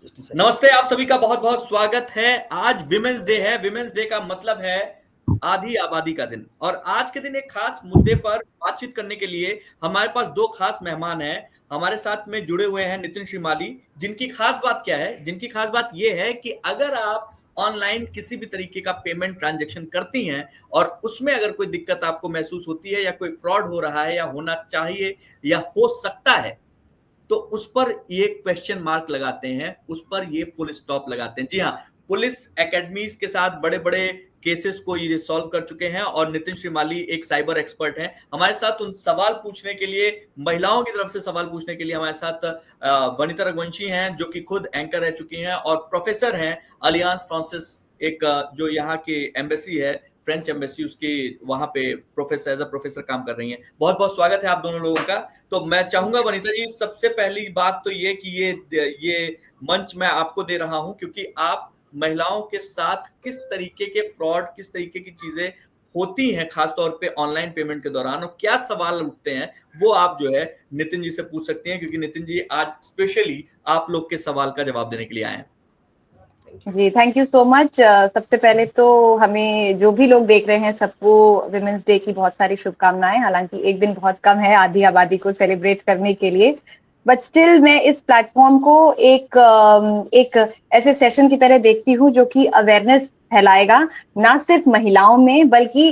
नमस्ते, आप सभी का बहुत बहुत स्वागत है। आज विमेंस डे है। विमेंस डे का मतलब है आधी आबादी का दिन। और आज के दिन एक खास मुद्दे पर बातचीत करने के लिए हमारे पास दो खास मेहमान हैं। हमारे साथ में जुड़े हुए हैं नितिन श्रीमाली। जिनकी खास बात क्या है? जिनकी खास बात यह है कि अगर आप ऑनलाइन किसी भी तरीके का पेमेंट ट्रांजैक्शन करती हैं और उसमें अगर कोई दिक्कत आपको महसूस होती है या कोई फ्रॉड हो रहा है या होना चाहिए या हो सकता है, तो उस पर ये क्वेश्चन मार्क लगाते हैं, उस पर ये फुल स्टॉप लगाते हैं। जी हाँ, पुलिस एकेडमीज के साथ बड़े बड़े केसेस को ये सॉल्व कर चुके हैं और नितिन श्रीमाली एक साइबर एक्सपर्ट हैं। हमारे साथ उन सवाल पूछने के लिए, महिलाओं की तरफ से सवाल पूछने के लिए हमारे साथ वनिता रघुवंशी हैं, जो कि खुद एंकर रह चुकी हैं और प्रोफेसर हैं अलियांस फ्रांसिस, एक जो यहाँ की एम्बेसी है, फ्रेंच एम्बेसी, उसकी वहां पे प्रोफेसर, एज अ प्रोफेसर काम कर रही हैं। बहुत बहुत स्वागत है आप दोनों लोगों का। तो मैं चाहूंगा वनिता जी, सबसे पहली बात तो ये कि ये मंच मैं आपको दे रहा हूं क्योंकि आप महिलाओं के साथ किस तरीके के फ्रॉड, किस तरीके की चीजें होती हैं खासतौर पे ऑनलाइन पेमेंट के दौरान, और क्या सवाल उठते हैं, वो आप जो है नितिन जी से पूछ सकते हैं, क्योंकि नितिन जी आज स्पेशली आप लोग के सवाल का जवाब देने के लिए आए हैं। जी, थैंक यू सो मच। सबसे पहले तो हमें जो भी लोग देख रहे हैं सबको विमेंस डे की बहुत सारी शुभकामनाएं। हालांकि एक दिन बहुत कम है आधी आबादी को सेलिब्रेट करने के लिए, बट स्टिल मैं इस प्लेटफॉर्म को एक ऐसे सेशन की तरह देखती हूँ जो कि अवेयरनेस फैलाएगा, ना सिर्फ महिलाओं में बल्कि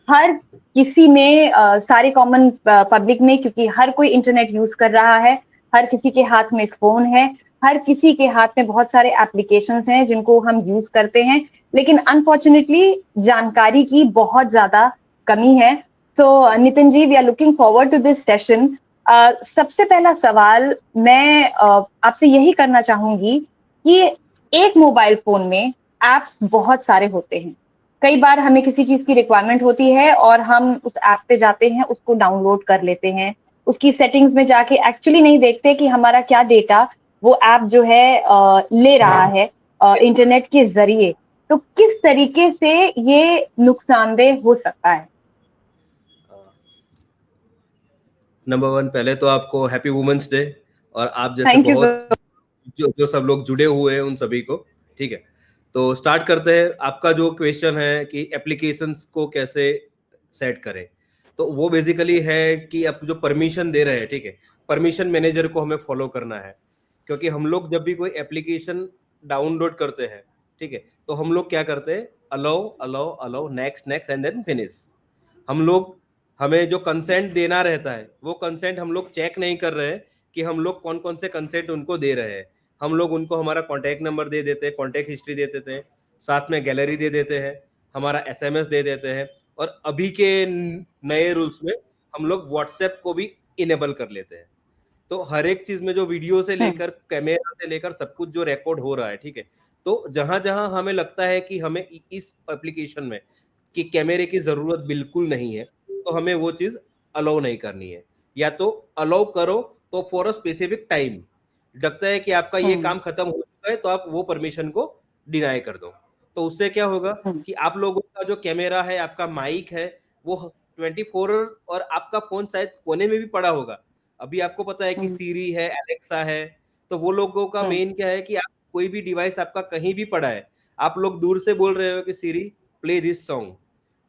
हर किसी में, सारे कॉमन पब्लिक में, क्योंकि हर कोई इंटरनेट यूज कर रहा है, हर किसी के हाथ में फोन है, हर किसी के हाथ में बहुत सारे एप्लीकेशंस हैं जिनको हम यूज करते हैं, लेकिन अनफॉर्चुनेटली जानकारी की बहुत ज्यादा कमी है। So Nitin ji, we are looking forward to this session. सबसे पहला सवाल मैं आपसे यही करना चाहूंगी कि एक मोबाइल फोन में एप्स बहुत सारे होते हैं। कई बार हमें किसी चीज की रिक्वायरमेंट होती है और हम उस ऐप पे जाते हैं, उसको डाउनलोड कर लेते हैं, उसकी सेटिंग्स में जाके एक्चुअली नहीं देखते कि हमारा क्या डेटा वो ऐप जो है ले रहा है इंटरनेट के जरिए। तो किस तरीके से ये नुकसानदेह हो सकता है? नंबर वन, पहले तो आपको हैप्पी वुमेन्स डे। और आप जैसे थैंक यू बहुत जो सब लोग जुड़े हुए हैं उन सभी को, ठीक है। तो स्टार्ट करते हैं। आपका जो क्वेश्चन है कि एप्लीकेशंस को कैसे सेट करें, तो वो बेसिकली है कि आप जो परमिशन दे रहे हैं, ठीक है, परमिशन मैनेजर को हमें फॉलो करना है। क्योंकि हम लोग जब भी कोई एप्लीकेशन डाउनलोड करते हैं, ठीक है, तो हम लोग क्या करते हैं, allow allow allow, next next and then finish. हम लोग, हमें जो कंसेंट देना रहता है वो कंसेंट हम लोग चेक नहीं कर रहे हैं कि हम लोग कौन कौन से कंसेंट उनको दे रहे हैं। हम लोग उनको हमारा कॉन्टैक्ट नंबर दे देते हैं, कॉन्टैक्ट हिस्ट्री दे देते हैं, साथ में गैलरी दे देते हैं, हमारा एसएमएस दे देते हैं। और अभी के नए रूल्स में हम लोग व्हाट्सएप को भी इनेबल कर लेते हैं। तो हर एक चीज में जो वीडियो से लेकर कैमरा से लेकर सब कुछ जो रिकॉर्ड हो रहा है, ठीक है, तो जहां जहां हमें लगता है कि हमें इस एप्लीकेशन में कि कैमरे की जरूरत बिल्कुल नहीं है, तो हमें वो चीज अलाउ नहीं करनी है। या तो अलाउ करो तो फॉर अ स्पेसिफिक टाइम, लगता है कि आपका ये काम खत्म हो चुका है तो आप वो परमिशन को डिनाई कर दो। तो उससे क्या होगा कि आप लोगों का जो कैमरा है, आपका माइक है, वो 24 और आपका फोन शायद कोने में भी पड़ा होगा। अभी आपको पता है कि सीरी है, एलेक्सा है, तो वो लोगों का मेन क्या है कि आप कोई भी डिवाइस आपका कहीं भी पड़ा है, आप लोग दूर से बोल रहे हो कि सीरी प्ले दिस सॉन्ग,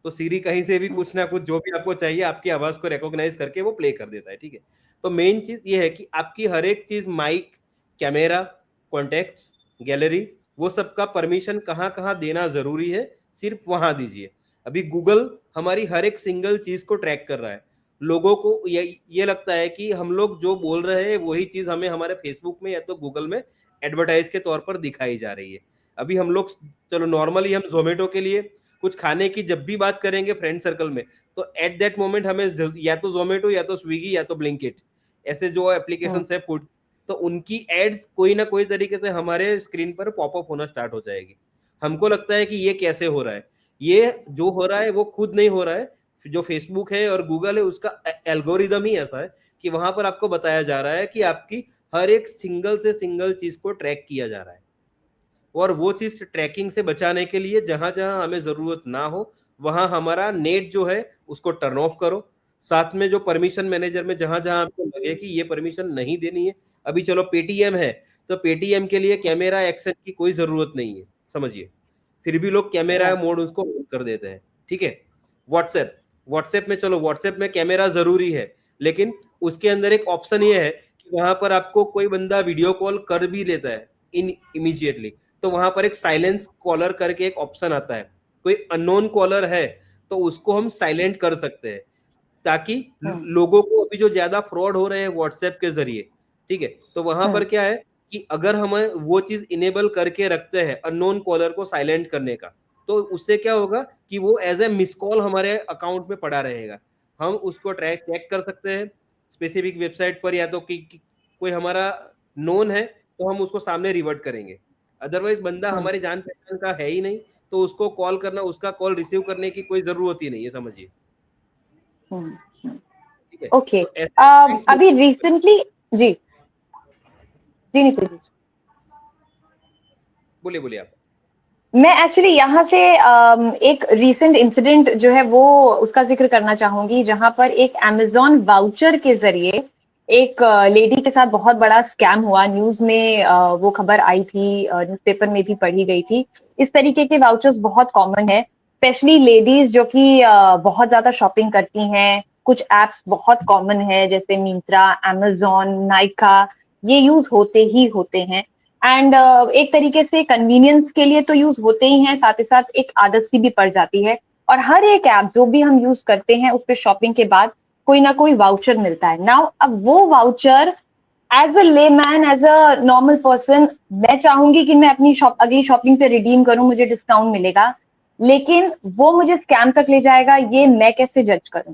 तो सीरी कहीं से भी कुछ ना कुछ जो भी आपको चाहिए आपकी आवाज को रिकॉग्नाइज करके वो प्ले कर देता है, ठीक है। तो मेन चीज ये है कि आपकी हर एक चीज, माइक, कैमरा, कॉन्टेक्ट्स, गैलरी, वो सब का परमिशन कहाँ कहाँ देना जरूरी है, सिर्फ वहां दीजिए। अभी गूगल हमारी हर एक सिंगल चीज को ट्रैक कर रहा है। लोगों को ये लगता है कि हम लोग जो बोल रहे हैं वही चीज हमें हमारे फेसबुक में या तो गूगल में एडवर्टाइज के तौर पर दिखाई जा रही है। अभी हम लोग, चलो नॉर्मली हम जोमेटो के लिए कुछ खाने की जब भी बात करेंगे फ्रेंड सर्कल में, तो एट दैट मोमेंट हमें या तो जोमेटो या तो स्विगी या तो ब्लिंकिट, ऐसे जो एप्लीकेशन है फूड, तो उनकी एड्स कोई ना कोई तरीके से हमारे स्क्रीन पर पॉपअप होना स्टार्ट हो जाएगी। हमको लगता है कि ये कैसे हो रहा है, ये जो हो रहा है वो खुद नहीं हो रहा है, जो फेसबुक है और गूगल है उसका एल्गोरिदम ही ऐसा है कि वहां पर आपको बताया जा रहा है कि आपकी हर एक सिंगल से सिंगल चीज को ट्रैक किया जा रहा है। और वो चीज ट्रैकिंग से बचाने के लिए जहां जहां हमें जरूरत ना हो वहां हमारा नेट जो है उसको टर्न ऑफ करो। साथ में जो परमिशन मैनेजर में जहां जहां आपको लगे कि ये परमिशन नहीं देनी है, अभी चलो पेटीएम है तो पेटीएम के लिए कैमरा एक्शन की कोई जरूरत नहीं है, समझिए, फिर भी लोग कैमरा मोड उसको ऑन कर देते हैं, ठीक है। व्हाट्सएप में चलो, व्हाट्सएप में कैमरा जरूरी है, लेकिन उसके अंदर एक ऑप्शन ये है कि वहां पर आपको कोई बंदा वीडियो कॉल कर भी लेता है इमीडिएटली, तो वहां पर एक साइलेंस कॉलर करके एक ऑप्शन आता है, कोई अननोन कॉलर है तो उसको हम साइलेंट कर सकते हैं, ताकि लोगों को अभी जो ज्यादा फ्रॉड हो रहे हैं व्हाट्सएप के जरिए, ठीक है, तो वहां पर क्या है कि अगर हम वो चीज इनेबल करके रखते हैं अननोन कॉलर को साइलेंट करने का, तो उससे क्या होगा कि वो एज ए मिस कॉल हमारे अकाउंट में पड़ा रहेगा, हम उसको ट्रैक चेक कर सकते हैं स्पेसिफिक वेबसाइट पर, या तो कि कोई हमारा नोन है तो हम उसको सामने रिवर्ट करेंगे, अदरवाइज बंदा हमारी जान पहचान का है ही नहीं, तो उसको कॉल करना, उसका कॉल रिसीव करने की कोई जरूरत ही नहीं है, समझिए। ठीक है, ओके, तो ऐसे अभी रिसेंटली जी जी नितिन जी बोलिए बोलिए आप। मैं एक्चुअली यहाँ से एक रीसेंट इंसिडेंट जो है वो उसका जिक्र करना चाहूंगी, जहां पर एक अमेजोन वाउचर के जरिए एक लेडी के साथ बहुत बड़ा स्कैम हुआ। न्यूज में वो खबर आई थी, न्यूज़पेपर में भी पढ़ी गई थी। इस तरीके के वाउचर्स बहुत कॉमन है, स्पेशली लेडीज जो कि बहुत ज्यादा शॉपिंग करती हैं। कुछ एप्स बहुत कॉमन है जैसे मिंत्रा, अमेजोन, नाइका, ये यूज होते ही होते हैं। एंड एक तरीके से कन्वीनियंस के लिए तो यूज होते ही हैं, साथ ही साथ एक आदत सी भी पड़ जाती है। और हर एक ऐप जो भी हम यूज करते हैं उस पर शॉपिंग के बाद कोई ना कोई वाउचर मिलता है। नाउ अब वो voucher as a layman, as a normal person, मैं चाहूंगी कि मैं अपनी अगली शॉपिंग पे रिडीम करूं, मुझे डिस्काउंट मिलेगा, लेकिन वो मुझे स्कैम तक ले जाएगा, ये मैं कैसे जज करूं?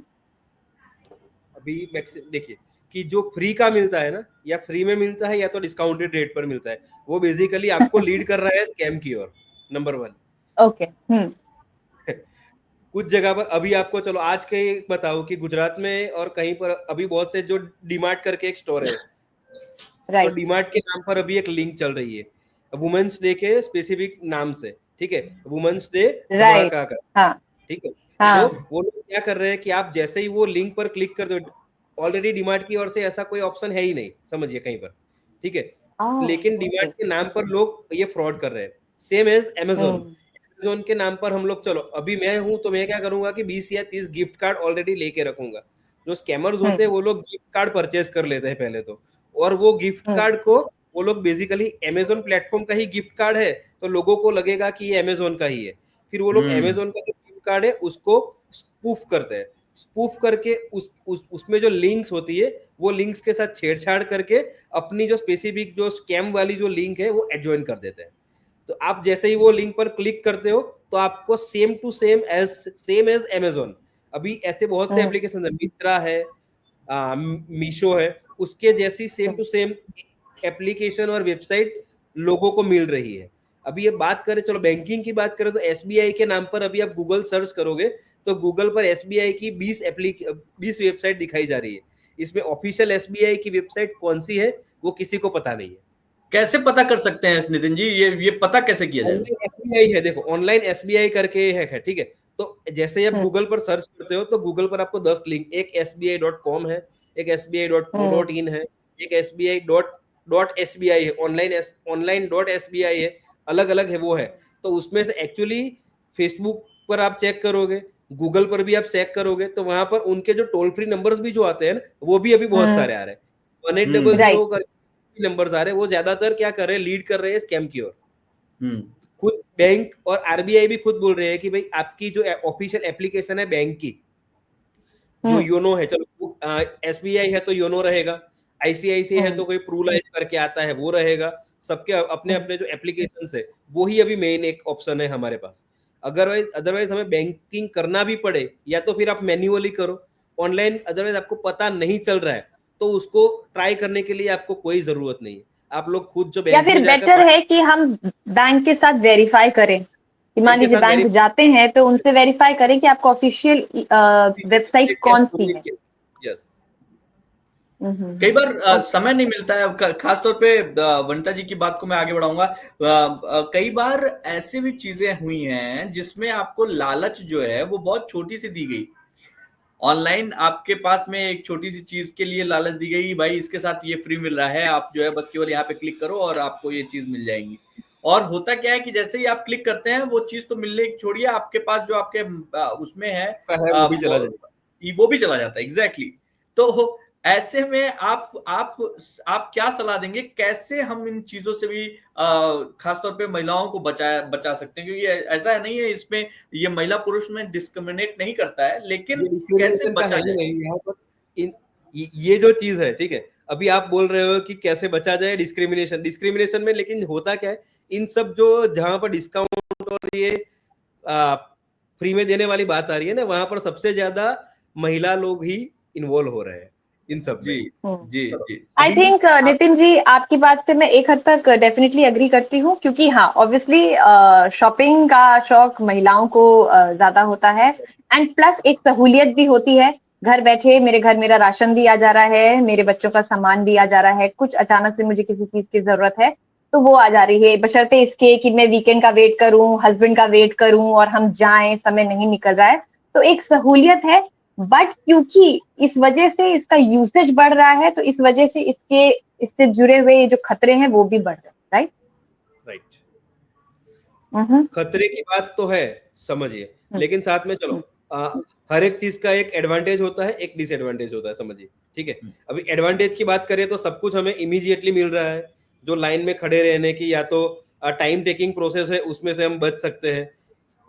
अभी देखिए कि जो फ्री का मिलता है ना, या फ्री में मिलता है या तो डिस्काउंटेड रेट पर मिलता है, वो बेसिकली आपको लीड कर रहा है स्कैम की ओर, नंबर 1। ओके। कुछ जगह पर अभी आपको, चलो आज के बताओ कि गुजरात में और कहीं पर अभी बहुत से जो डीमार्ट करके एक स्टोर है, तो डीमार्ट के नाम पर अभी एक लिंक चल रही है वुमेन्स डे के स्पेसिफिक नाम से, ठीक है, वुमेन्स डे धमाका का, हाँ ठीक है। हाँ तो वो लोग क्या कर रहे हैं कि आप जैसे ही वो लिंक पर क्लिक कर दो, ऑलरेडी डीमार्ट की ओर से ऐसा कोई ऑप्शन है ही नहीं, समझिए, कहीं पर, ठीक है, लेकिन डीमार्ट के नाम पर लोग ये फ्रॉड कर रहे हैं। सेम एज अमेजोन के नाम पर हम लोग, चलो अभी मैं हूं तो मैं क्या करूंगा कि 20 या 30 गिफ्ट कार्ड ऑलरेडी लेके रखूंगा। जो स्कैमर्स होते हैं वो लोग गिफ्ट कार्ड परचेज कर लेते हैं पहले तो, और वो गिफ्ट कार्ड को वो लोग बेसिकली अमेजोन प्लेटफॉर्म का ही गिफ्ट कार्ड है, तो लोगों को लगेगा कि ये अमेजोन का ही है, फिर वो लोग अमेजोन का जो गिफ्ट कार्ड है उसको स्पूफ करते हैं, स्पूफ करके उसमें जो लिंक्स होती है वो लिंक्स के साथ छेड़छाड़ करके अपनी जो स्पेसिफिक जो स्कैम वाली जो लिंक है वो एडजॉइन कर देते हैं। तो आप जैसे ही वो लिंक पर क्लिक करते हो तो आपको same to same as Amazon, अभी ऐसे बहुत से एप्लीकेशन है, मित्रा है, मीशो है, उसके जैसी सेम टू सेम एप्लीकेशन और वेबसाइट लोगों को मिल रही है। अभी ये बात करें, चलो बैंकिंग की बात करें, तो एसबीआई के नाम पर अभी आप गूगल सर्च करोगे तो गूगल पर एसबीआई की 20 वेबसाइट दिखाई जा रही है। इसमें ऑफिशियल एसबीआई की वेबसाइट कौन सी है वो किसी को पता नहीं है। कैसे पता कर सकते हैं नितिन जी, ये पता कैसे किया जाए? एसबीआई है, देखो ऑनलाइन एसबीआई करके है, ठीक है, तो जैसे ही आप गूगल पर सर्च करते हो तो गूगल पर आपको 10 लिंक, एक sbi.com है, एक sbi.co.in है, एक sbi.sbi है, ऑनलाइन है, अलग अलग है वो है। तो उसमें से एक्चुअली फेसबुक पर आप चेक करोगे, गूगल पर भी आप चेक करोगे, तो वहां पर उनके जो टोल फ्री नंबर्स भी जो आते हैं ना, वो भी अभी बहुत सारे आ रहे हैं। 1800 नंबर्स आ रहे हैं, वो ज्यादातर क्या कर रहे हैं, लीड कर रहे हैं स्कैम की ओर। खुद बैंक और आरबीआई भी खुद बोल रहे हैं कि भाई आपकी जो ऑफिशियल एप्लीकेशन है बैंक की, जो योनो है, चलो एसबीआई है तो योनो रहेगा, आईसीआईसीआई है तो कोई प्रू लाइफ करके आता है वो रहेगा, सबके अपने अपने जो एप्लीकेशन है वो ही अभी मेन एक ऑप्शन है हमारे पास। अदरवाइज हमें बैंकिंग करना भी पड़े या तो फिर आप मैन्युअली करो ऑनलाइन, अदरवाइज आपको पता नहीं चल रहा है तो उसको ट्राई करने के लिए आपको कोई जरूरत नहीं है, आप लोग खुद जो बैंक या फिर में जाकर बेटर है कि हम बैंक के साथ वेरीफाई करें, मान लीजिए बैंक जाते हैं तो उनसे वेरीफाई करें कि आपका ऑफिशियल वेबसाइट कौन सी है। यस, कई बार समय नहीं मिलता है, खासतौर पे वनिता जी की बात को मैं आगे बढ़ाऊंगा। कई बार ऐसे भी चीजें हुई हैं जिसमें आपको लालच जो है वो बहुत छोटी सी दी गई ऑनलाइन आपके पास में एक छोटी सी चीज के लिए लालच दी गई, भाई इसके साथ ये फ्री मिल रहा है, आप जो है बस केवल यहाँ पे क्लिक करो और आपको ये चीज मिल जाएगी। और होता क्या है कि जैसे ही आप क्लिक करते हैं वो चीज तो मिलने की छोड़िए, आपके पास जो आपके उसमें है वो भी चला जाएगा, वो भी चला जाता है। एग्जैक्टली। तो ऐसे में आप क्या सलाह देंगे, कैसे हम इन चीजों से भी खासतौर पे महिलाओं को बचा सकते हैं? क्योंकि ऐसा नहीं है इसमें ये महिला पुरुष में डिस्क्रिमिनेट नहीं करता है, लेकिन कैसे बचा जाए? नहीं यहाँ पर ये जो चीज है, ठीक है, अभी आप बोल रहे हो कि कैसे बचा जाए डिस्क्रिमिनेशन में, लेकिन होता क्या है, इन सब जो जहां पर डिस्काउंट और ये फ्री में देने वाली बात आ रही है ना, वहां पर सबसे ज्यादा महिला लोग ही इन्वॉल्व हो रहे हैं इन सब में। जी जी। आई थिंक नितिन जी, आपकी बात से मैं एक हद तक डेफिनेटली एग्री करती हूँ, क्योंकि हाँ ऑब्वियसली शॉपिंग का शौक महिलाओं को ज्यादा होता है, एंड प्लस एक सहूलियत भी होती है। घर बैठे मेरे घर मेरा राशन भी आ जा रहा है, मेरे बच्चों का सामान भी आ जा रहा है, कुछ अचानक से मुझे किसी चीज की जरूरत है तो वो आ जा रही है, बशर्ते इसके कि मैं वीकेंड का वेट करूं, हस्बैंड का वेट करूं और हम जाएं, समय नहीं निकल रहा है, तो एक सहूलियत है। बट क्योंकि इस वजह से इसका यूसेज बढ़ रहा है, तो इस वजह से इससे जुड़े हुए जो खतरे हैं वो भी बढ़ रहे हैं। राइट। खतरे की बात तो है, समझिए, लेकिन साथ में चलो हर एक चीज का एक एडवांटेज होता है, एक डिसएडवांटेज होता है, समझिए, ठीक है। अभी एडवांटेज की बात करें तो सब कुछ हमें इमीडिएटली मिल रहा है, जो लाइन में खड़े रहने की या तो टाइम टेकिंग प्रोसेस है उसमें से हम बच सकते हैं।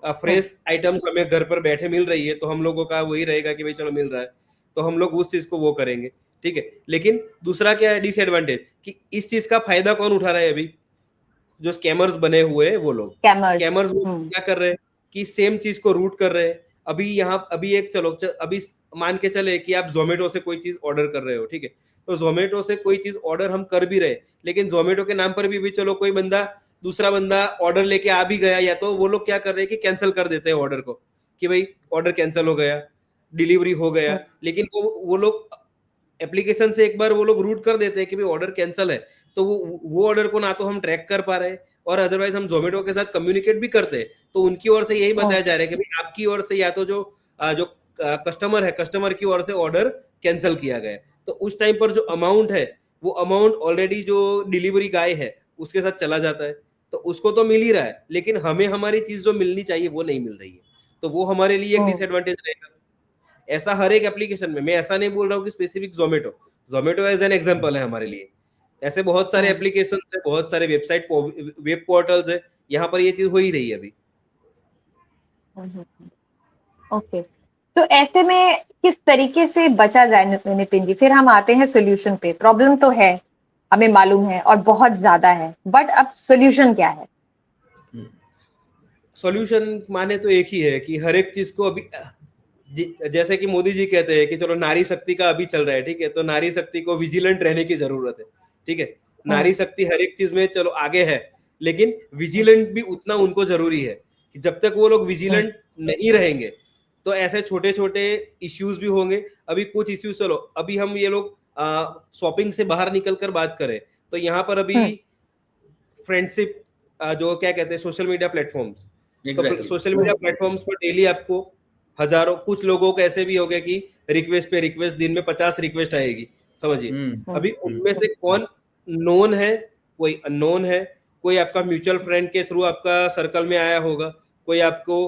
फ्रेश आइटम्स हमें घर पर बैठे मिल रही है, तो हम लोगों का वही रहेगा कि भाई चलो मिल रहा है तो हम लोग उस चीज को वो करेंगे, ठीक है। लेकिन दूसरा क्या है डिसएडवांटेज, कि इस चीज का फायदा कौन उठा रहा है? अभी जो स्कैमर्स बने हुए हैं वो लोग, स्कैमर्स क्या कर रहे हैं कि सेम चीज को रूट कर रहे हैं। अभी एक चलो अभी मान के चले कि आप जोमेटो से कोई चीज ऑर्डर कर रहे हो, ठीक है, तो जोमेटो से कोई चीज ऑर्डर हम कर भी रहे, लेकिन जोमेटो के नाम पर भी चलो कोई दूसरा बंदा ऑर्डर लेके आ भी गया, या तो वो लोग क्या कर रहे हैं कि कैंसिल कर देते हैं ऑर्डर को, कि भाई ऑर्डर कैंसिल हो गया, डिलीवरी हो गया, लेकिन वो लोग एप्लीकेशन से एक बार वो लोग रूट कर देते हैं कि भाई ऑर्डर कैंसिल है, तो वो ऑर्डर को ना तो हम ट्रैक कर पा रहे, और अदरवाइज हम जोमेटो के साथ कम्युनिकेट भी करते हैं, तो उनकी ओर से यही बताया जा रहा है कि भाई आपकी ओर से या तो जो कस्टमर है, कस्टमर की ओर से ऑर्डर कैंसिल किया गया, तो उस टाइम पर जो अमाउंट है वो अमाउंट ऑलरेडी जो डिलीवरी गाय है उसके साथ चला जाता है, तो उसको तो मिल ही रहा है, लेकिन हमें हमारी चीज जो मिलनी चाहिए वो नहीं मिल रही है, तो वो हमारे लिए एक डिसएडवांटेज रहेगा। ऐसा हर एक एप्लीकेशन में, मैं ऐसा नहीं बोल रहा हूँ कि specific Zomato as an example है हमारे लिए, ऐसे बहुत सारे एप्लीकेशन है, बहुत सारे वेबसाइट वेब पोर्टल्स है, यहाँ पर ये चीज हो ही रही है अभी। ओके, तो ऐसे में किस तरीके से बचा जाए नितिन जी? फिर हम आते हैं सोल्यूशन पे। प्रॉब्लम तो है, हमें मालूम है और बहुत ज्यादा है, बट अब सोल्यूशन क्या है? सॉल्यूशन माने तो एक ही है कि हर एक चीज को अभी जैसे कि मोदी जी कहते हैं कि चलो नारी शक्ति का अभी चल रहा है, ठीक है, तो नारी शक्ति को विजिलेंट रहने की जरूरत है, ठीक है। नारी शक्ति हर एक चीज में चलो आगे है, लेकिन विजिलेंट भी उतना उनको जरूरी है कि जब तक वो लोग विजिलेंट नहीं रहेंगे तो ऐसे छोटे छोटे इश्यूज भी होंगे। अभी कुछ इश्यूज, चलो अभी हम ये लोग शॉपिंग से बाहर निकल कर बात करें तो यहाँ पर अभी फ्रेंडशिप जो क्या कहते हैं सोशल मीडिया प्लेटफॉर्म्स, तो सोशल मीडिया प्लेटफॉर्म्स पर डेली आपको हजारों, कुछ लोगों को ऐसे भी हो गए कि रिक्वेस्ट पे रिक्वेस्ट, दिन में 50 रिक्वेस्ट आएगी, समझिए। अभी उनमें से कौन नोन है, कोई अननोन है, कोई आपका म्यूचुअल फ्रेंड के थ्रू आपका सर्कल में आया होगा, कोई आपको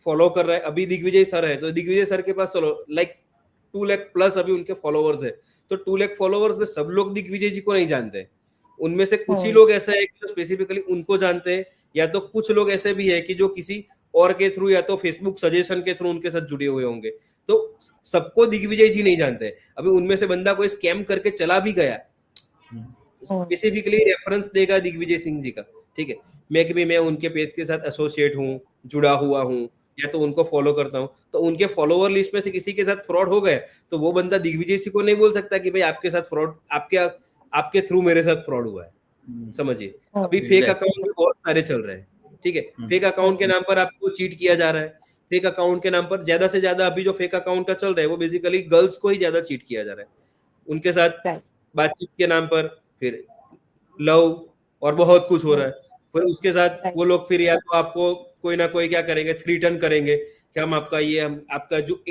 फॉलो कर रहा है। अभी दिग्विजय सर है, तो दिग्विजय सर के पास चलो लाइक 2 लाख प्लस अभी उनके फॉलोवर्स है, तो 2 लाख फॉलोवर्स में सब लोग दिग्विजय जी को नहीं जानते, उनमें से कुछ ही लोग ऐसा है कि जो स्पेसिफिकली उनको जानते हैं, या तो कुछ लोग ऐसे भी है कि जो किसी और के थ्रू या तो फेसबुक सजेशन के थ्रू उनके साथ जुड़े हुए होंगे, तो सबको दिग्विजय जी नहीं जानते। अभी उनमें से बंदा कोई स्कैम करके चला भी गया, स्पेसिफिकली रेफरेंस देगा दिग्विजय सिंह जी का, ठीक है, मैं उनके पेज के साथ एसोसिएट हूँ, जुड़ा हुआ हूँ, या तो उनको फॉलो करता हूँ, तो उनके फॉलोवर लिस्ट में से किसी के साथ फ्रॉड हो गया तो वो बंदा दिग्विजय सिंह को नहीं बोल सकता कि भाई आपके साथ फ्रॉड, आपके थ्रू मेरे साथ फ्रॉड हुआ है, समझिए। अभी फेक अकाउंट भी बहुत सारे चल रहे हैं, ठीक है, फेक अकाउंट के नाम पर आपको चीट किया जा रहा है, फेक अकाउंट के नाम पर ज्यादा से ज्यादा अभी जो फेक अकाउंट का चल रहा है वो बेसिकली गर्ल्स को ही ज्यादा चीट किया जा रहा है, उनके साथ बातचीत के नाम पर फिर लव और बहुत कुछ हो रहा है, फिर उसके साथ वो लोग फिर या तो आपको कोई ना कोई क्या करेंगे, थ्री टर्न करेंगे कि हम आपका ये, हम आपका जो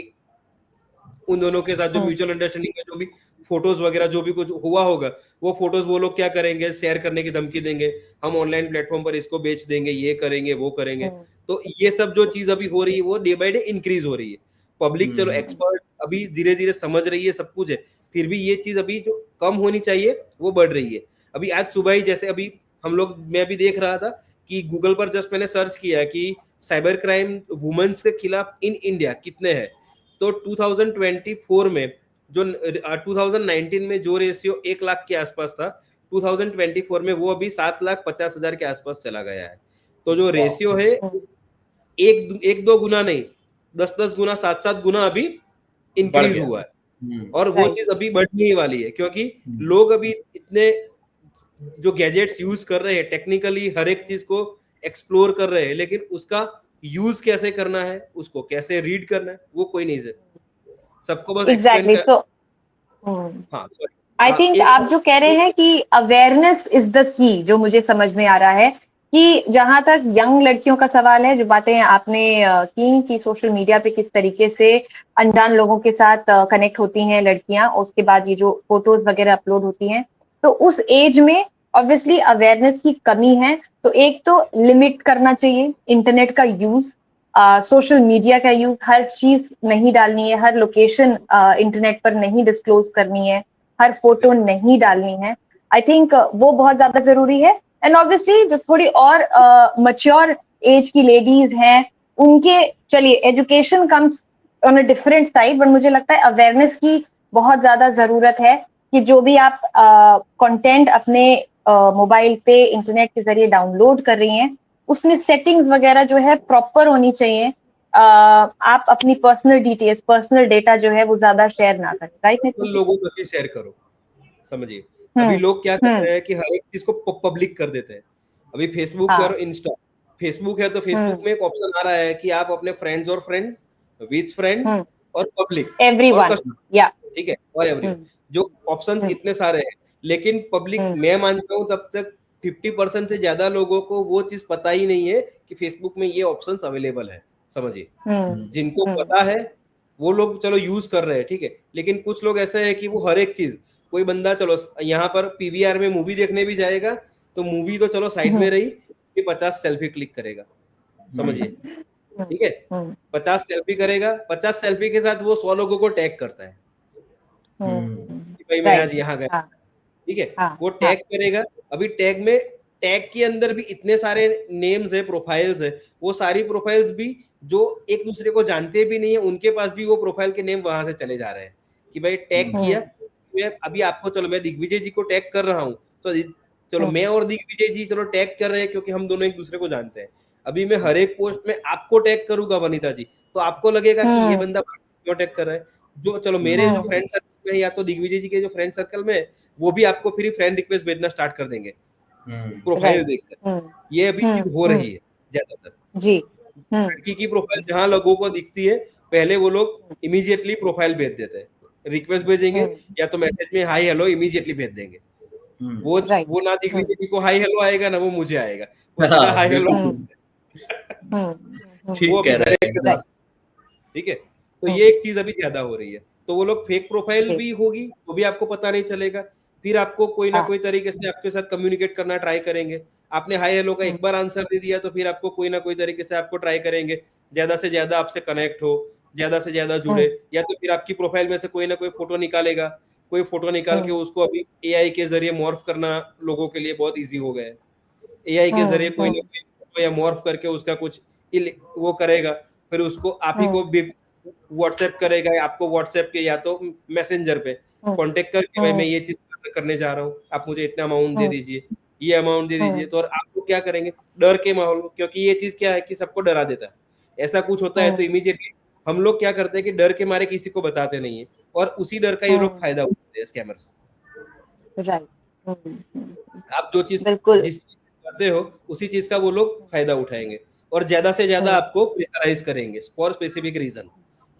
उन दोनों के साथ जो म्यूचुअल अंडरस्टैंडिंग है, जो भी फोटोज वगैरह जो भी कुछ हुआ होगा, वो फोटोज वो लोग क्या करेंगे, शेयर करने की धमकी देंगे, हम ऑनलाइन प्लेटफॉर्म पर इसको बेच देंगे, ये करेंगे वो करेंगे। तो ये सब जो चीज अभी हो रही है वो डे बाय डे इंक्रीज हो रही है। पब्लिक चलो एक्सपर्ट अभी धीरे धीरे समझ रही है, सब कुछ है, फिर भी ये चीज अभी जो कम होनी चाहिए वो बढ़ रही है। अभी आज सुबह ही जैसे अभी हम लोग, मैं भी देख रहा था कि गूगल पर जस्ट मैंने सर्च किया कि साइबर क्राइम वुमेन्स के खिलाफ इन इंडिया कितने हैं। तो 2024 में जो 2019 में जो रेशियो 1 लाख के आसपास था, 2024 में वो अभी 7,50,000 के आसपास चला गया है। तो जो रेशियो है एक दो गुना नहीं, 10 गुना, 7 गुना अभी इंक्रीज हुआ है। और वो चीज अभी बढ़ने ही वाली है, क्योंकि लोग अभी इतने जो गैजेट्स यूज कर रहे हैं, टेक्निकली हर एक चीज को एक्सप्लोर कर रहे हैं, लेकिन उसका यूज कैसे करना है, उसको कैसे रीड करना है, वो कोई नहीं है, सबको बस एग्जैक्टली। तो हाँ आई थिंक आप जो कह रहे हैं कि अवेयरनेस इज द की, जो मुझे समझ में आ रहा है कि जहां तक यंग लड़कियों का सवाल है, जो बातें आपने की कि सोशल मीडिया पे किस तरीके से अनजान लोगों के साथ कनेक्ट होती हैं लड़कियां, उसके बाद ये जो फोटोज वगैरह अपलोड होती हैं, तो उस एज में ऑब्वियसली अवेयरनेस की कमी है। तो एक तो लिमिट करना चाहिए इंटरनेट का यूज, सोशल मीडिया का यूज, हर चीज नहीं डालनी है, हर लोकेशन इंटरनेट पर नहीं डिस्क्लोज करनी है, हर फोटो नहीं डालनी है। आई थिंक वो बहुत ज्यादा जरूरी है। एंड ऑब्वियसली जो थोड़ी और मच्योर एज की लेडीज हैं, उनके चलिए education comes on a different side, but मुझे लगता है अवेयरनेस की बहुत ज्यादा जरूरत है कि जो भी आप कंटेंट अपने मोबाइल पे इंटरनेट के जरिए डाउनलोड कर रही हैं, उसमें सेटिंग्स वगैरह जो है प्रॉपर होनी चाहिए। आप अपनी पर्सनल डिटेल्स, पर्सनल डेटा जो है वो ज्यादा शेयर ना करें, राइट? लोगों तक ही शेयर करो, समझिए। अभी लोग क्या कर रहे हैं कि हर एक चीज को पब्लिक कर देते हैं। अभी फेसबुक और इंस्टा, फेसबुक है तो फेसबुक में एक ऑप्शन आ रहा है कि आप अपने फ्रेंड्स और फ्रेंड्स, विद फ्रेंड्स और पब्लिक और कस्टमर, ठीक है, और एवरीवन, जो ऑप्शंस इतने सारे हैं, लेकिन पब्लिक मैं मानता हूँ तब तक 50% से ज्यादा लोगों को वो चीज पता ही नहीं है कि फेसबुक में ये ऑप्शंस अवेलेबल है, समझिए। जिनको पता है वो लोग चलो यूज कर रहे हैं, ठीक है, लेकिन कुछ लोग ऐसे है कि वो हर एक चीज, कोई बंदा चलो यहाँ पर पीवीआर में मूवी देखने भी जाएगा तो मूवी तो चलो साइड में रही, 50 सेल्फी क्लिक करेगा, समझिए, ठीक है, 50 सेल्फी करेगा, 50 सेल्फी के साथ वो 100 लोगों को टैग करता है कि भाई मैं आज यहाँ गया, ठीक है, वो टैग करेगा। अभी टैग के अंदर भी इतने सारे नेम्स है, प्रोफाइल्स है, वो सारी प्रोफाइल्स भी जो एक दूसरे को जानते भी नहीं है, उनके पास भी वो प्रोफाइल के नेम वहां से चले जा रहे हैं कि भाई टैग किया। अभी आपको, चलो मैं दिग्विजय जी को टैग कर रहा हूँ, तो चलो मैं और दिग्विजय जी चलो टैग कर रहे हैं क्योंकि हम दोनों एक दूसरे को जानते हैं। अभी मैं हर एक पोस्ट में आपको टैग करूंगा वनिता जी, तो आपको लगेगा कि ये बंदा क्यों टैग कर रहा है। जो चलो मेरे जो फ्रेंड सर्कल में या तो दिग्विजय जी के जो फ्रेंड सर्कल में, वो भी आपको फिर फ्रेंड रिक्वेस्ट भेजना स्टार्ट कर देंगे प्रोफाइल देखकर। ये अभी चीज हो रही है ज्यादातर जी। लड़की की प्रोफाइल जहां लोगों को दिखती है, पहले वो लोग इमीडिएटली प्रोफाइल भेज देते हैं, रिक्वेस्ट भेजेंगे या तो मैसेज में हाई हेलो इमीडिएटली भेज देंगे। वो ना दिग्विजय जी को हाई हेलो आएगा ना वो मुझे आएगा, वो सीधा हाई हेलो। ठीक है, तो ये एक चीज अभी ज्यादा हो रही है। तो वो लोग फेक प्रोफाइल भी होगी तो भी आपको पता नहीं चलेगा, फिर आपको कोई ना कोई तरीके से आपके साथ कम्युनिकेट करना ट्राई करेंगे। आपने हाई हेलो का एक बार आंसर दे दिया तो फिर आपको कोई ना कोई तरीके से आपको ट्राई करेंगे ज्यादा से ज्यादा आपसे कनेक्ट हो, ज्यादा से ज्यादा जुड़े, या तो फिर आपकी प्रोफाइल में से कोई ना कोई फोटो निकालेगा, कोई फोटो निकाल के उसको अभी एआई के जरिए मॉर्फ करना लोगों के लिए बहुत ईजी हो गया है। एआई के जरिए कोई ना कोई फोटो या मॉर्फ करके उसका कुछ वो करेगा, फिर उसको आप ही को व्हाट्सएप करेगा, आपको व्हाट्सएप के या तो मैसेंजर पे कांटेक्ट करके भाई मैं ये चीज करने जा रहा हूँ, आप मुझे इतना अमाउंट दे दीजिए, ये अमाउंट दे दीजिए। तो और आपको क्या करेंगे, डर के माहौल, क्योंकि ये चीज क्या है कि सबको डरा देता है। ऐसा कुछ होता है तो इमीडिएटली हम लोग क्या करते हैं कि डर के मारे किसी को बताते नहीं है, और उसी डर का ये लोग फायदा उठाते हैं स्कैमर्स। आप जो चीज जिस चीज करते हो उसी चीज का वो लोग फायदा उठाएंगे और ज्यादा से ज्यादा आपको प्रेशराइज करेंगे फॉर स्पेसिफिक रीजन,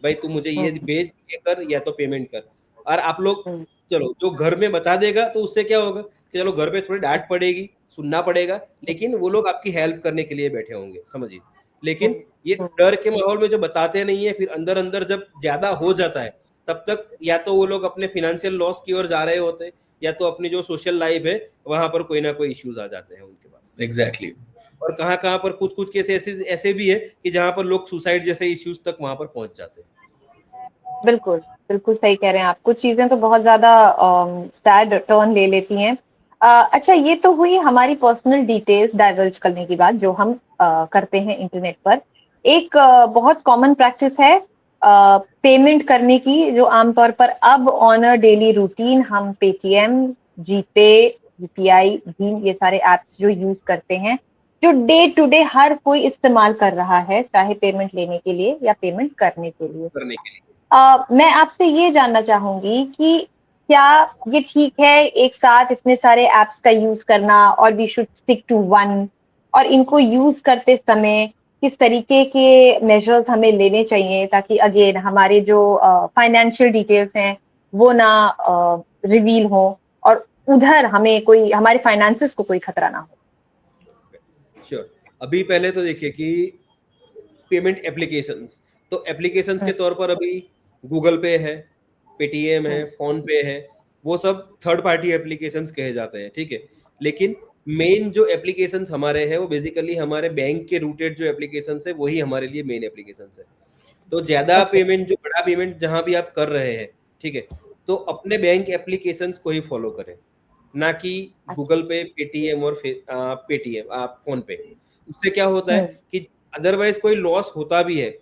भाई तू मुझे ये भेज, ये कर, या तो पेमेंट कर। और आप लोग चलो जो घर में बता देगा तो उससे क्या होगा कि चलो घर पे थोड़ी डांट पड़ेगी, सुनना पड़ेगा, लेकिन वो लोग आपकी हेल्प करने के लिए बैठे होंगे, समझिए। लेकिन ये डर के माहौल में जो बताते नहीं है, फिर अंदर अंदर जब ज्यादा हो जाता है तब तक या तो वो लोग अपने फिनेंशियल लॉस की ओर जा रहे होते, या तो अपनी जो सोशल लाइफ है वहां पर कोई ना कोई इश्यूज आ जाते हैं उनके पास। एग्जैक्टली। और कहाँ कहाँ पर कुछ कुछ केस ऐसे ऐसे भी है कि जहां पर लोग सुसाइड जैसे इश्यूज तक वहां पर पहुंच जाते हैं। बिल्कुल, बिल्कुल सही कह रहे हैं आप। कुछ चीज़ें तो बहुत ज़्यादा सैड टर्न ले लेती हैं। अच्छा, ये तो हुई हमारी पर्सनल डिटेल्स डाइवर्ज करने की बात जो हम करते हैं इंटरनेट पर। एक बहुत कॉमन प्रैक्टिस है पेमेंट करने की, जो आमतौर पर अब ऑन अ डेली रूटीन हम पेटीएम, जीपे, यूपीआई, भीम ये सारे ऐप्स जो यूज़ करते हैं, जो डे टू डे हर कोई इस्तेमाल कर रहा है, चाहे पेमेंट लेने के लिए या पेमेंट करने के लिए। करने के लिए मैं आपसे ये जानना चाहूंगी कि क्या ये ठीक है एक साथ इतने सारे एप्स का यूज करना, और we should stick to one, और इनको यूज करते समय किस तरीके के मेजर्स हमें लेने चाहिए ताकि अगेन हमारे जो फाइनेंशियल डिटेल्स हैं वो ना रिवील हो, और उधर हमें कोई हमारे फाइनेंसेस को कोई खतरा ना हो। श्योर। अभी पहले तो देखिए कि पेमेंट एप्लीकेशंस, तो एप्लीकेशंस के तौर पर अभी गूगल पे है, पेटीएम है, फोन पे है, वो सब थर्ड पार्टी एप्लीकेशंस कहे जाते हैं, ठीक है। लेकिन मेन जो एप्लीकेशंस हमारे हैं वो बेसिकली हमारे बैंक के रूटेड जो एप्लीकेशंस है वही हमारे लिए मेन एप्लीकेशंस है। तो ज्यादा पेमेंट, जो बड़ा पेमेंट जहां भी आप कर रहे हैं, ठीक है, तो अपने बैंक एप्लीकेशंस को ही फॉलो करें, ना कि गूगल पे, पेटीएम और पेटीएम फोन पे। उससे क्या होता है कि अदरवाइज कोई लॉस होता भी है,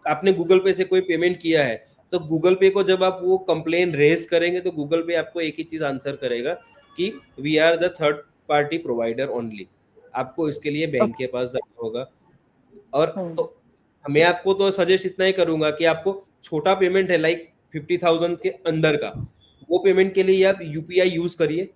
आपने गूगल पे से कोई पेमेंट किया है तो गूगल पे को जब आप वो कंप्लेन रेज करेंगे तो गूगल पे आपको एक ही चीज आंसर करेगा कि we are the third party provider only. आपको इसके लिए बैंक के पास जाना होगा। और तो मैं आपको तो सजेस्ट इतना ही करूंगा कि आपको छोटा पेमेंट है लाइक 50,000 के अंदर का, वो पेमेंट के लिए आप यूपीआई यूज करिए,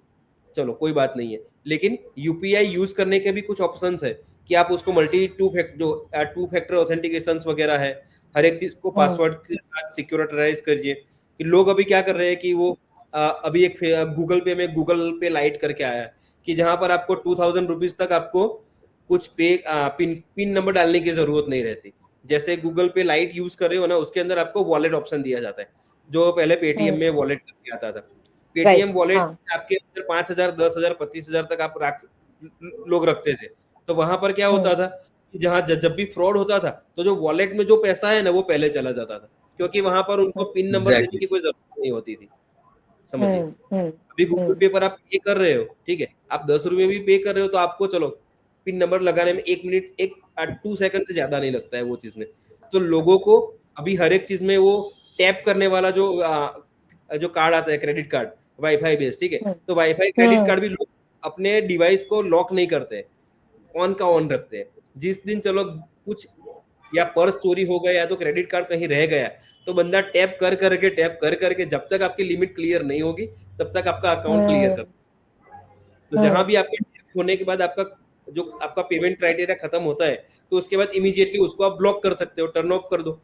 चलो कोई बात नहीं है। लेकिन यूपीआई यूज करने के भी कुछ ऑप्शंस है कि आप उसको टू फैक्टर ऑथेंटिकेशन वगैरह है, हर एक चीज को पासवर्ड के साथ सिक्योरिटाइज करिए। कि लोग अभी क्या कर रहे हैं कि वो अभी एक गूगल पे में गूगल पे लाइट करके आया है कि जहां पर आपको 2000 रुपीज तक आपको कुछ पिन नंबर डालने की जरूरत नहीं रहती। जैसे गूगल पे लाइट यूज कर रहे हो ना, उसके अंदर आपको वॉलेट ऑप्शन दिया जाता है, जो पहले पेटीएम में वॉलेट करके आता था। पेटीएम वॉलेट आपके अंदर 5,000, 10,000, 25,000 तक आप लोग रखते थे। तो वहां पर क्या होता था कि जहां जब भी फ्रॉड होता था तो जो वॉलेट में जो पैसा है ना वो पहले चला जाता था, क्योंकि वहां पर उनको पिन नंबर देने की कोई जरूरत नहीं होती थी, समझिए। अभी गूगल पे पर आप पे कर रहे हो, ठीक है, आप 10 रुपए भी पे कर रहे हो तो आपको चलो पिन नंबर लगाने में 1 मिनट 2 सेकंड से ज्यादा नहीं लगता है वो चीज में। तो लोगों को अभी हर एक चीज में वो टैप करने वाला जो कार्ड आता है, क्रेडिट कार्ड वाईफाई बेस्ड, ठीक है, तो वाईफाई क्रेडिट कार्ड भी लोग अपने डिवाइस को लॉक नहीं करते, ऑन का ऑन रखते हैं। जिस दिन चलो कुछ या पर्स चोरी हो गया या तो क्रेडिट कार्ड कहीं रह गया तो बंदा टैप कर करके जब तक आपकी लिमिट क्लियर नहीं होगी तब तक आपका अकाउंट क्लियर कर। तो जहां भी आपके टैप होने के बाद आपका पेमेंट क्राइटेरिया खत्म होता है तो उसके बाद इमीडिएटली उसको आप ब्लॉक कर सकते हो, टर्न ऑफ कर दो।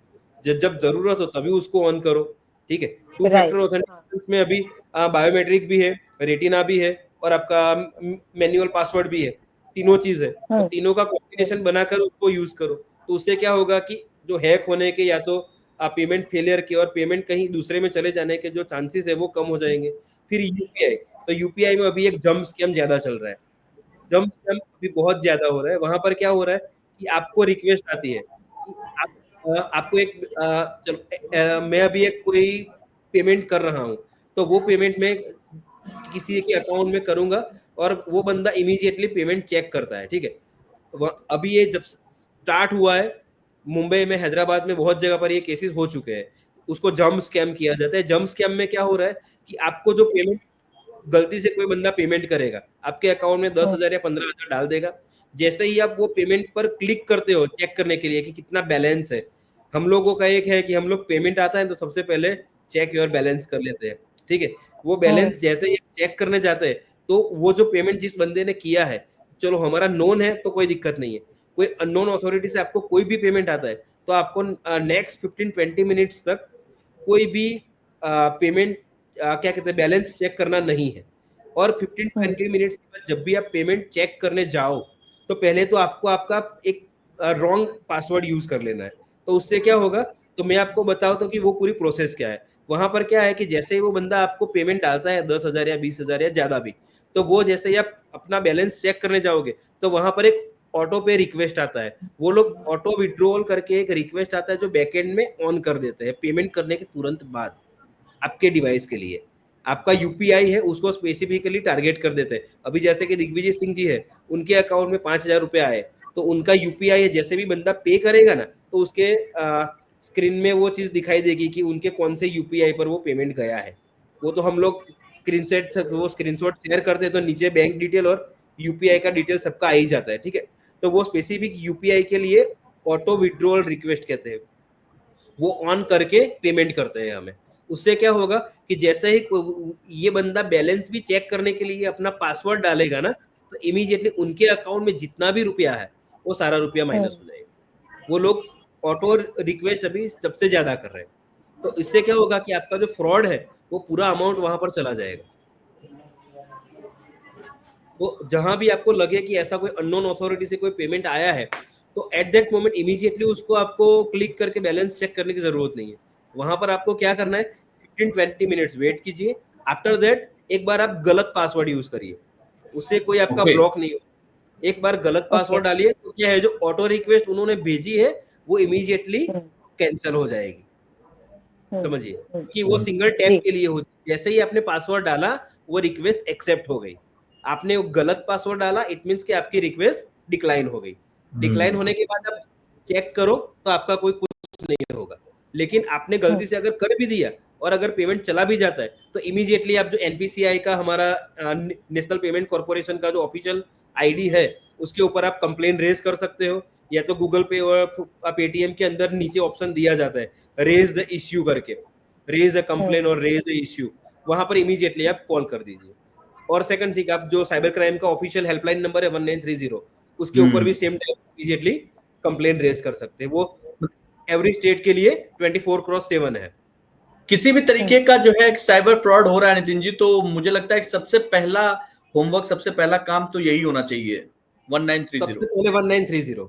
जब जरूरत हो तभी उसको ऑन करो, ठीक है। टू फैक्टर ऑथेंटिकेशन में अभी बायोमेट्रिक भी है, रेटिना भी है और आपका मैनुअल पासवर्ड भी है, तीनों चीज है। तो तीनों का कॉम्बिनेशन बनाकर उसको यूज करो। तो उससे क्या होगा कि जो हैक होने के या तो पेमेंट फेलियर के और पेमेंट कहीं दूसरे में चले जाने के जो चांसेस है वो कम हो जाएंगे। फिर यूपीआई, तो यूपीआई में अभी एक जंप स्कैम ज्यादा चल रहा है, जंप स्कैम अभी बहुत ज्यादा हो रहा है। वहां पर क्या हो रहा है कि आपको रिक्वेस्ट आती है कि आपको एक चलो मैं अभी एक कोई पेमेंट कर रहा हूँ तो वो पेमेंट में किसी के अकाउंट में करूंगा और वो बंदा इमीडिएटली पेमेंट चेक करता है, ठीक है। अभी ये जब स्टार्ट हुआ है मुंबई में, हैदराबाद में बहुत जगह पर ये केसेस हो चुके हैं, उसको जंप स्कैम किया जाता है। जंप स्कैम में क्या हो रहा है कि आपको जो पेमेंट गलती से कोई बंदा पेमेंट करेगा, आपके अकाउंट में 10,000 या 15,000 डाल देगा। जैसे ही आप वो पेमेंट पर क्लिक करते हो चेक करने के लिए कि कितना बैलेंस है, हम लोगों का एक है कि हम लोग पेमेंट आता है तो सबसे पहले चेक योर बैलेंस कर लेते हैं, ठीक है। वो बैलेंस जैसे ही चेक करने जाते हैं तो वो जो पेमेंट जिस बंदे ने किया है, चलो हमारा नोन है तो कोई दिक्कत नहीं है, कोई अननोन अथॉरिटी से आपको कोई भी पेमेंट आता है तो आपको नेक्स्ट 15-20 मिनट्स तक कोई भी पेमेंट क्या कहते हैं बैलेंस चेक करना नहीं है। और 15-20 मिनट्स के बाद जब भी आप पेमेंट चेक करने जाओ तो पहले तो आपको आपका एक रॉन्ग पासवर्ड यूज कर लेना है। तो उससे क्या होगा, तो मैं आपको बताता हूँ कि वो पूरी प्रोसेस क्या है। वहां पर क्या है कि जैसे ही वो बंदा आपको पेमेंट डालता है 10,000 या 20,000 या ज्यादा भी, तो वो जैसे ही आप अपना बैलेंस चेक करने जाओगे तो वहां पर एक ऑटो पे रिक्वेस्ट आता है। वो लोग ऑटो विड्रॉल करके एक रिक्वेस्ट आता है जो बैकएंड में ऑन कर देते हैं पेमेंट करने के तुरंत बाद आपके डिवाइस के लिए। आपका यूपीआई है उसको स्पेसिफिकली टारगेट कर देते हैं। अभी जैसे कि दिग्विजय सिंह जी है, उनके अकाउंट में 5,000 रुपए आए, तो उनका यूपीआई है, जैसे भी बंदा पे करेगा ना तो उसके स्क्रीन में वो चीज दिखाई देगी कि उनके कौन से यूपीआई पर वो पेमेंट गया है। वो तो हम लोग स्क्रीनशॉट शेयर करते हैं तो नीचे बैंक डिटेल और यूपीआई का डिटेल सबका आ ही जाता है, ठीक है। तो वो स्पेसिफिक यूपीआई के लिए ऑटो विड्रॉल रिक्वेस्ट कहते हैं, वो ऑन करके पेमेंट करते हैं हमें। उससे क्या होगा कि जैसे ही ये बंदा बैलेंस भी चेक करने के लिए अपना पासवर्ड डालेगा ना, तो इमीडिएटली उनके अकाउंट में जितना भी रुपया है वो सारा रुपया माइनस हो जाएगा। वो लोग ऑटो रिक्वेस्ट अभी सबसे ज्यादा कर रहे हैं। तो इससे क्या होगा कि आपका जो फ्रॉड है वो पूरा अमाउंट वहां पर चला जाएगा। तो जहां भी आपको लगे कि ऐसा कोई अननोन अथॉरिटी से कोई पेमेंट आया है, तो एट दैट मोमेंट इमीडिएटली उसको आपको क्लिक करके बैलेंस चेक करने की जरूरत नहीं है। वहां पर आपको क्या करना है, 15-20 मिनट्स वेट कीजिए। आफ्टर दैट एक बार आप गलत पासवर्ड यूज करिए, उससे कोई आपका ब्लॉक नहीं हो। एक बार गलत पासवर्ड डालिए तो क्या है, जो ऑटो रिक्वेस्ट उन्होंने भेजी है वो इमीडिएटली कैंसिल हो जाएगी। समझिए कि वो सिंगल टैप के लिए होती है। जैसे ही आपने पासवर्ड डाला वो रिक्वेस्ट एक्सेप्ट हो गई। आपने वो गलत पासवर्ड डाला, इट मींस कि आपकी रिक्वेस्ट डिक्लाइन हो गई। डिक्लाइन होने के बाद आप चेक करो तो आपका कोई कुछ नहीं होगा। लेकिन आपने गलती से अगर कर भी दिया और अगर पेमेंट चला भी जाता है तो इमीडिएटली आप जो एनपीसीआई का हमारा नेशनल पेमेंट कॉर्पोरेशन का जो ऑफिशियल आईडी है उसके ऊपर आप कंप्लेन रेज कर सकते हो, या तो गूगल पे और पेटीएम के अंदर नीचे ऑप्शन दिया जाता है रेज द इश्यू करके, रेज अ कंप्लेन और रेज अ इश्यू, वहां पर इमीडिएटली आप कॉल कर दीजिए। और सेकंड थिंग, आप जो साइबर क्राइम का ऑफिशियल हेल्पलाइन नंबर है 1930, उसके ऊपर भी same time immediately complain raise कर सकते हैं। वो एवरी स्टेट के लिए 24/7 है। किसी भी तरीके का जो है साइबर फ्रॉड हो रहा है नितिन जी, तो मुझे लगता है कि सबसे पहला होमवर्क, सबसे पहला काम तो यही होना चाहिए 1930। सबसे पहले 1930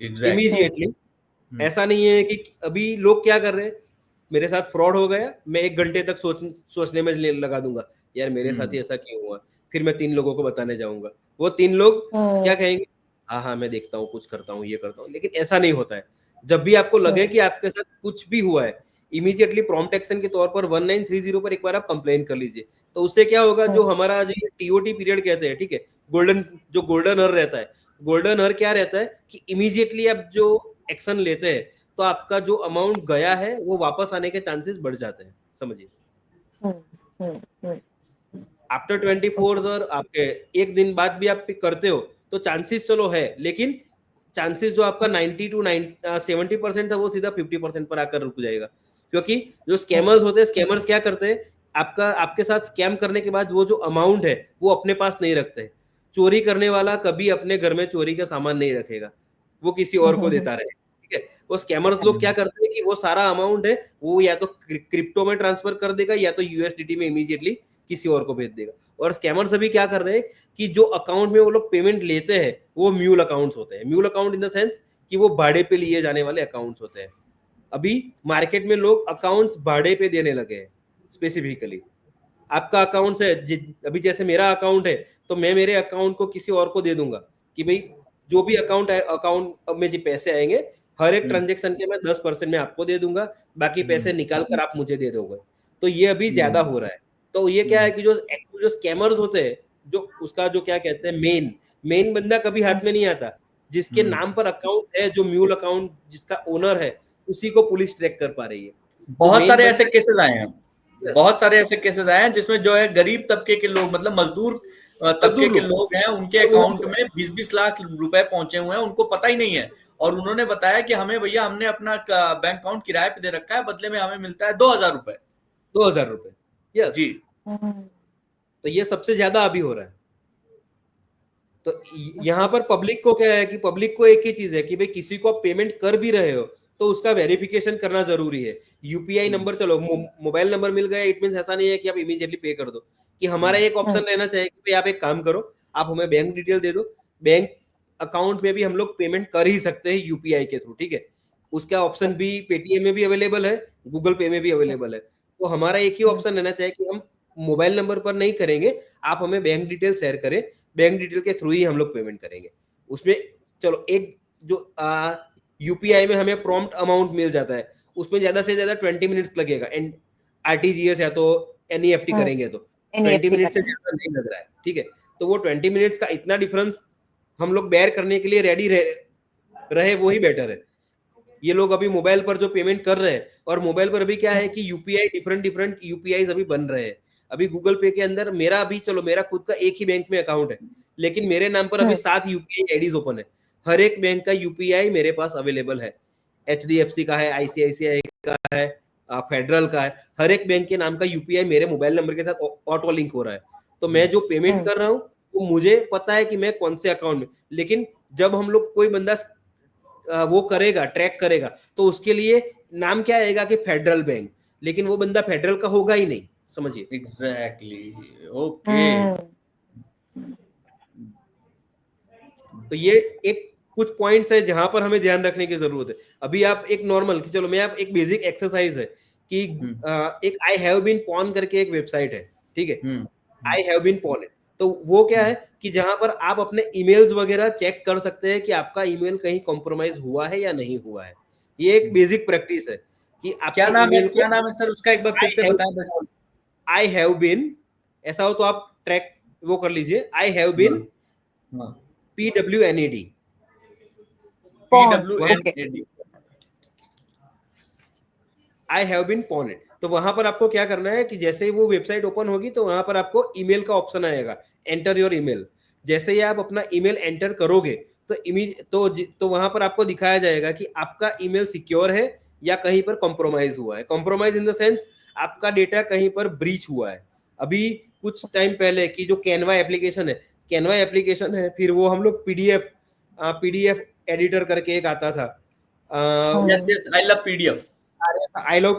इमीडिएटली। ऐसा नहीं है कि अभी लोग क्या कर रहे हैं, मेरे साथ फ्रॉड हो गया, मैं 1 घंटे तक सोचने में लगा दूंगा यार मेरे साथ ही ऐसा क्यों हुआ, फिर मैं 3 लोगों को बताने जाऊंगा। वो 3 लोग क्या कहेंगे, हाँ मैं देखता हूँ, कुछ करता हूँ, ये करता हूँ। लेकिन ऐसा नहीं होता है। जब भी आपको लगे कि आपके साथ कुछ भी हुआ है, इमीडिएटली प्रॉम्प्ट एक्शन के तौर पर 1930 पर एक बार आप कंप्लेन कर लीजिए। तो उससे क्या होगा, जो हमारा जो टीओटी पीरियड कहते हैं, ठीक है, गोल्डन हर रहता है। गोल्डन हर क्या रहता है कि इमीडिएटली आप जो एक्शन लेते हैं तो आपका जो अमाउंट गया है वो वापस आने के चांसेस बढ़ जाते हैं। समझिए, आफ्टर 24 और आपके 1 दिन बाद भी आप पिक करते हो तो चांसेस चलो है, लेकिन चांसेस जो आपका 90 to 70% था वो सीधा 50% पर आकर रुक जाएगा। क्योंकि जो स्कैमर्स होते हैं, स्कैमर्स क्या करते हैं, आपके साथ स्कैम करने के बाद वो जो अमाउंट है वो अपने पास नहीं रखते। चोरी करने वाला कभी अपने घर में चोरी का सामान नहीं रखेगा, वो किसी और को देता रहे, ठीक है। वो स्कैमर्स लोग क्या करते हैं कि वो सारा अमाउंट है वो या तो क्रिप्टो में ट्रांसफर कर देगा या तो यूएसडीटी में इमीडिएटली किसी और को भेज देगा। और स्कैमर्स अभी क्या कर रहे हैं कि जो अकाउंट में वो लोग पेमेंट लेते हैं वो म्यूल अकाउंट्स होते हैं। Mule account in the sense कि वो भाड़े पे लिए जाने वाले अकाउंट्स होते हैं। अभी मार्केट में लोग अकाउंट्स भाड़े पे देने लगे हैं। स्पेसिफिकली आपका अकाउंट है, अभी जैसे मेरा अकाउंट है तो मैं मेरे अकाउंट को किसी और को दे दूंगा कि भाई जो भी अकाउंट में जो पैसे आएंगे हर एक ट्रांजेक्शन के मैं 10% में आपको दे दूंगा, बाकी पैसे निकाल कर आप मुझे दे दोगे। तो ये अभी ज्यादा हो रहा है। तो ये क्या है कि जो स्कैमर्स होते हैं, जो उसका जो क्या कहते हैं मेन बंदा कभी हाथ में नहीं आता। जिसके नाम पर अकाउंट है, जो म्यूल अकाउंट जिसका ओनर है, उसी को पुलिस ट्रैक कर पा रही है। बहुत सारे ऐसे केसेस आए हैं, बहुत सारे ऐसे केसेस आए हैं जिसमें जो है गरीब तबके के लोग, मतलब मजदूर तबके के लोग हैं, उनके अकाउंट में 20-20 लाख रुपए पहुंचे हुए हैं, उनको पता ही नहीं है। और उन्होंने बताया कि हमें भैया हमने अपना बैंक अकाउंट किराए पे दे रखा है, बदले में हमें मिलता है 2,000 रुपए। 2,000 रुपए, यस जी। तो ये सबसे ज्यादा अभी हो रहा है। तो यहाँ पर पब्लिक को क्या है कि पब्लिक को एक ही चीज है कि भाई किसी को आप पेमेंट कर भी रहे हो तो उसका वेरिफिकेशन करना जरूरी है। यूपीआई नंबर, चलो मोबाइल नंबर मिल गया, इट मींस ऐसा नहीं है कि आप इमीडिएटली पे कर दो। कि हमारा एक ऑप्शन रहना चाहिए कि भाई आप एक काम करो, आप हमें बैंक डिटेल दे दो, बैंक अकाउंट में भी हम लोग पेमेंट कर ही सकते हैं यूपीआई के थ्रू, ठीक है। उसका ऑप्शन भी पेटीएम में भी अवेलेबल है, गूगल पे में भी अवेलेबल है। तो हमारा एक ही ऑप्शन रहना चाहिए कि हम मोबाइल नंबर पर नहीं करेंगे, आप हमें बैंक डिटेल शेयर करें, बैंक डिटेल के थ्रू ही हम लोग पेमेंट करेंगे। उसमें चलो एक जो यूपीआई में हमें प्रॉम्प्ट अमाउंट मिल जाता है, उसमें ज्यादा से ज्यादा 20 मिनट्स लगेगा, एंड आरटीजीएस या तो एनईएफटी करेंगे तो 20 मिनट से ज्यादा नहीं लग रहा है, ठीक है। तो वो 20 मिनट्स का इतना डिफरेंस हम लोग बेयर करने के लिए रेडी रहे वो ही बेटर है। ये लोग अभी मोबाइल पर जो पेमेंट कर रहे हैं, और मोबाइल पर अभी क्या है कि यूपीआई डिफरेंट यूपीआई अभी बन रहे हैं। अभी गूगल पे के अंदर मेरा भी, चलो मेरा खुद का एक ही बैंक में अकाउंट है, लेकिन मेरे नाम पर अभी 7 यूपीआई आईडीज ओपन है। हर एक बैंक का यूपीआई मेरे पास अवेलेबल है, एचडीएफसी का है, आईसीआईसीआई का है, फेडरल का है। हर एक बैंक के नाम का यूपीआई मेरे मोबाइल नंबर के साथ ऑटो लिंक हो रहा है। तो मैं जो पेमेंट कर रहा हूँ वो मुझे पता है कि मैं कौन से अकाउंट में, लेकिन जब हम लोग कोई बंदा वो करेगा, ट्रैक करेगा, तो उसके लिए नाम क्या आएगा कि फेडरल बैंक, लेकिन वो बंदा फेडरल का होगा ही नहीं, समझिए। Exactly, okay. तो ये एक कुछ पॉइंट्स है जहां पर हमें ध्यान रखने की जरूरत है। अभी आप एक नॉर्मल कि चलो मैं आप एक बेसिक एक्सरसाइज है कि एक आई हैव बीन पॉन करके एक वेबसाइट है, ठीक है, आई हैव बीन पॉन है। तो वो क्या है कि जहां पर आप अपने ईमेल्स वगैरह चेक कर सकते हैं कि आपका ईमेल कहीं कॉम्प्रोमाइज हुआ है या नहीं हुआ है। ये एक बेसिक प्रैक्टिस है कि क्या आपके नाम है, ईमेल क्या नाम है सर उसका, एक बार फिर से बताएं बस। आई हैव बीन, ऐसा हो तो आप ट्रैक वो कर लीजिए, I have been PWNED, I have been pwned. तो वहां पर आपको क्या करना है कि जैसे ही वो वेबसाइट ओपन होगी तो वहां पर आपको ईमेल का ऑप्शन आएगा, एंटर योर ईमेल। जैसे ही आप अपना ईमेल एंटर करोगे तो वहां पर आपको दिखाया जाएगा कि आपका ईमेल सिक्योर है या कहीं पर कॉम्प्रोमाइज हुआ है। कॉम्प्रोमाइज इन द सेंस आपका डेटा कहीं पर ब्रीच हुआ है। अभी कुछ टाइम पहले की जो कैनवा एप्लीकेशन है, फिर वो हम लोग पीडीएफ एडिटर करके एक आता था, yes I love PDF, I love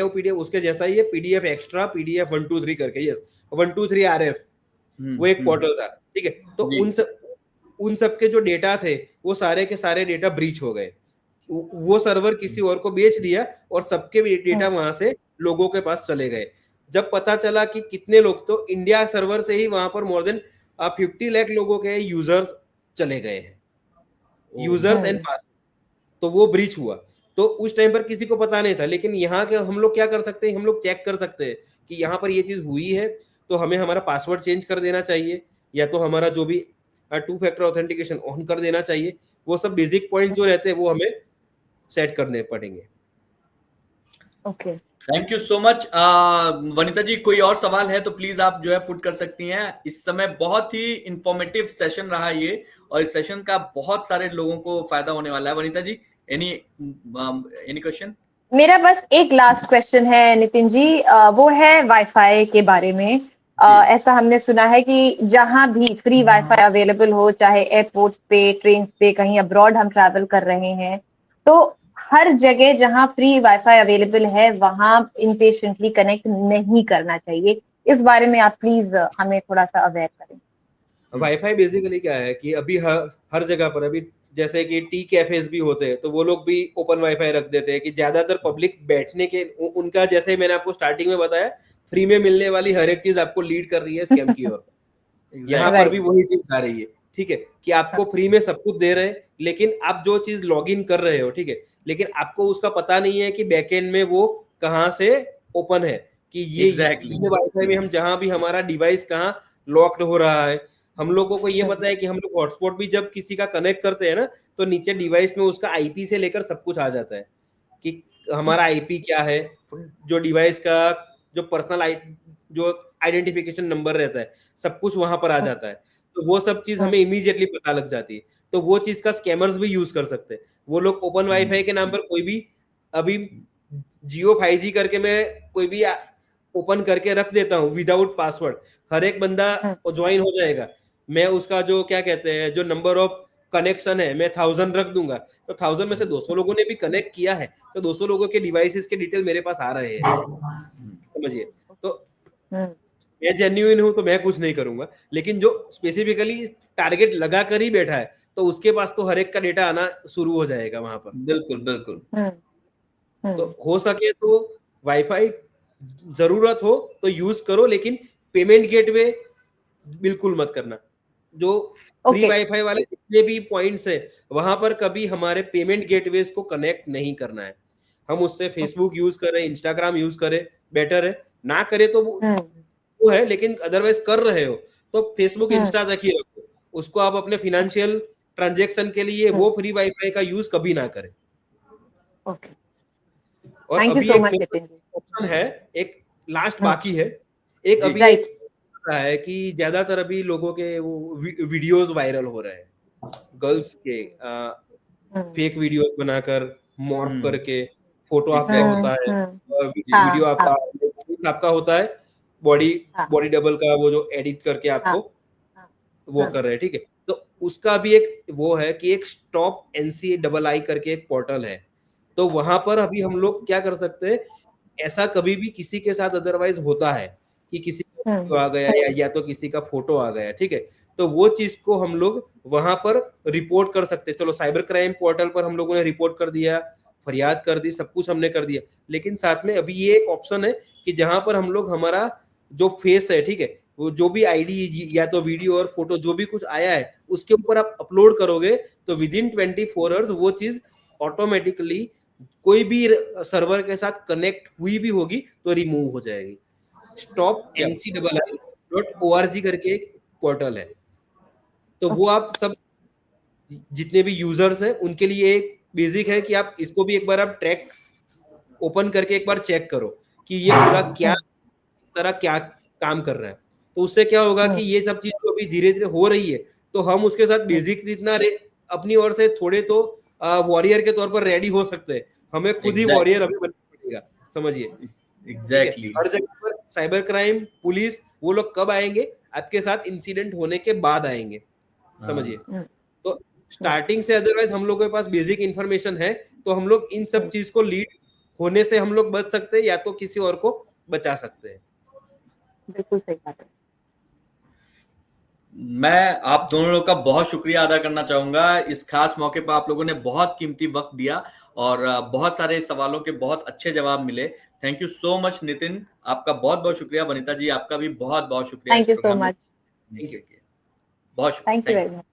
PDF उसके जैसा ही है, पीडीएफ एक्स्ट्रा, पीडीएफ 123 करके, यस 123 RF, वो एक पोर्टल था, ठीक है। तो उन सब के जो डेटा थे वो सारे के सारे डेटा ब्रीच हो गए। वो सर्वर किसी और को बेच दिया और सबके डेटा वहां से लोगों के पास चले गए। जब पता चला कि कितने लोग, तो इंडिया सर्वर से ही वहां पर मोर देन 50 लाख लोगों के यूजर्स चले गए हैं, यूजर्स एंड पासवर्ड, तो वो ब्रीच हुआ। तो उस टाइम पर किसी को पता नहीं था, लेकिन यहाँ के हम लोग क्या कर सकते हैं, हम लोग चेक कर सकते हैं कि यहाँ पर ये चीज हुई है, तो हमें हमारा पासवर्ड चेंज कर देना चाहिए, या तो हमारा जो भी 2 फैक्टर ऑथेंटिकेशन ऑन कर देना चाहिए। वो सब बेसिक पॉइंट जो रहते हैं वो हमें सेट करने पड़ेंगे। Okay, thank you so much. Vanita ji, कोई और सवाल है तो प्लीज आप जो है पुट कर सकती हैं। इस समय बहुत ही इंफॉर्मेटिव सेशन रहा ये, और इस सेशन का बहुत सारे लोगों को फायदा होने वाला है। वनिता जी, एनी क्वेश्चन? मेरा बस एक लास्ट क्वेश्चन है नितिन जी, वो है वाईफाई के बारे में। ऐसा हमने सुना है कि जहां भी फ्री वाईफाई अवेलेबल हो, चाहे एयरपोर्ट्स पे, ट्रेन पे, कहीं अब्रॉड हम ट्रैवल कर रहे हैं, तो हर जगह जहां फ्री वाईफाई अवेलेबल है वहां इनपेशेंटली कनेक्ट नहीं करना चाहिए। इस बारे में आप प्लीज हमें थोड़ा सा अवेयर करें। वाईफाई बेसिकली क्या है कि अभी हर जगह पर, अभी जैसे कि टी कैफेज भी होते हैं तो वो लोग भी ओपन वाईफाई रख देते हैं कि ज्यादातर पब्लिक बैठने के उनका, जैसे मैंने आपको स्टार्टिंग में बताया, फ्री में मिलने वाली हर एक चीज आपको लीड कर रही है स्कैम की ओर। यहाँ पर भी वही चीज आ रही है, ठीक है, कि आपको फ्री में सब कुछ दे रहे हैं, लेकिन आप जो चीज लॉग इन कर रहे हो, ठीक है, लेकिन आपको उसका पता नहीं है कि बैकएंड में वो कहाँ से ओपन है, कि ये वाईफाई में हम जहां भी हमारा डिवाइस कहाँ लॉक्ड हो रहा है। हम लोगों को ये पता है कि हम लोग हॉटस्पॉट भी जब किसी का कनेक्ट करते हैं ना, तो नीचे डिवाइस में उसका आईपी से लेकर सब कुछ आ जाता है कि हमारा आईपी क्या है, जो डिवाइस का जो पर्सनल जो आइडेंटिफिकेशन नंबर रहता है, सब कुछ वहां पर आ जाता है। तो वो सब चीज हमें इमीडिएटली पता लग जाती है। तो वो चीज का स्कैमर्स भी यूज कर सकते हैं। वो लोग ओपन वाईफाई के नाम पर कोई भी, अभी जियो 5G करके मैं कोई भी ओपन करके रख देता हूँ विदाउट पासवर्ड, हर एक बंदा ज्वाइन हो जाएगा। मैं उसका जो क्या कहते हैं, जो नंबर ऑफ कनेक्शन है, मैं 1000 रख दूंगा, तो 1000 में से 200 लोगों ने भी कनेक्ट किया है, तो 200 लोगों के डिवाइसेस के डिटेल मेरे पास आ रहे हैं, समझिए। तो मैं जेन्युइन हूं तो मैं कुछ नहीं करूंगा, लेकिन जो स्पेसिफिकली टारगेट लगा कर ही बैठा है तो उसके पास तो हर एक का डेटा आना शुरू हो जाएगा वहां पर। बिल्कुल बिल्कुल। तो हो सके तो वाईफाई जरूरत हो तो यूज करो, लेकिन पेमेंट गेटवे बिल्कुल मत करना। जो फ्री वाईफाई वाले जितने भी पॉइंट्स है वहां पर कभी हमारे पेमेंट गेटवेज को कनेक्ट नहीं करना है। हम उससे फेसबुक यूज करें, इंस्टाग्राम यूज करें, बेटर है। ना करे तो वो है, लेकिन अदरवाइज कर रहे हो तो फेसबुक इंस्टा तक ही रखो उसको। आप अपने फिनेंशियल ट्रांजेक्शन के लिए वो फ्री वाईफाई का यूज कभी ना करें। और अभी एक ऑप्शन है, एक लास्ट बाकी है। एक अभी है कि ज्यादातर अभी लोगों के वो वीडियोस वायरल हो रहे हैं, गर्ल्स के फेक वीडियोस बनाकर मॉर्फ करके फोटो आपका होता है, वीडियो आपका होता है, बॉडी डबल का वो जो एडिट करके आपको वो कर रहे हैं, ठीक है। तो उसका भी एक वो है कि एक स्टॉप NCAI करके एक पोर्टल है। तो वहां पर अभी हम लोग क्या कर सकते हैं, ऐसा कभी भी किसी के साथ अदरवाइज होता है कि किसी का वीडियो आ गया या तो किसी का फोटो आ गया, ठीक है, तो वो चीज को हम लोग वहां पर रिपोर्ट कर सकते हैं। चलो साइबर क्राइम पोर्टल पर हम लोगों ने रिपोर्ट कर दिया, फरियाद कर दी, सब कुछ हमने कर दिया, लेकिन साथ में अभी ये एक ऑप्शन है कि जहां पर हम लोग हमारा जो फेस है, ठीक है, वो जो भी आईडी या तो वीडियो और फोटो जो भी कुछ आया है उसके ऊपर आप अपलोड करोगे तो विद इन 24 आवर्स वो चीज ऑटोमेटिकली कोई भी सर्वर के साथ कनेक्ट हुई भी होगी तो रिमूव हो जाएगी। stopncai.org करके एक पोर्टल है। तो वो आप सब जितने भी यूजर्स हैं उनके लिए एक बेसिक है कि आप इसको भी एक बार आप ट्रैक ओपन करके एक बार चेक करो कि ये पूरा क्या तरह क्या काम कर रहा है। तो उससे क्या होगा कि ये सब चीज जो अभी धीरे धीरे हो रही है तो हम उसके साथ बेसिक इतना अपनी ओर से थोड़े तो वॉरियर के तौर पर रेडी हो सकते हैं। हमें खुद ही वॉरियर अभी बनना पड़ेगा, समझिए। एग्जैक्टली हर जगह पर साइबर क्राइम पुलिस वो लोग कब आएंगे, आपके साथ इंसिडेंट होने के बाद आएंगे, समझिए। तो स्टार्टिंग से अदरवाइज हम लोग के पास बेसिक इंफॉर्मेशन है तो हम लोग इन सब चीज को लीड होने से हम लोग बच सकते हैं या तो किसी और को बचा सकते हैं। बिल्कुल सही बात है। मैं आप दोनों लोग का बहुत शुक्रिया अदा करना चाहूंगा। इस खास मौके पर आप लोगों ने बहुत कीमती वक्त दिया और बहुत सारे सवालों के बहुत अच्छे जवाब मिले। Thank you so much Nitin, आपका बहुत बहुत शुक्रिया। वनिता जी आपका भी बहुत बहुत शुक्रिया। Thank you so much. बहुत शुक्रिया। Thank you very much.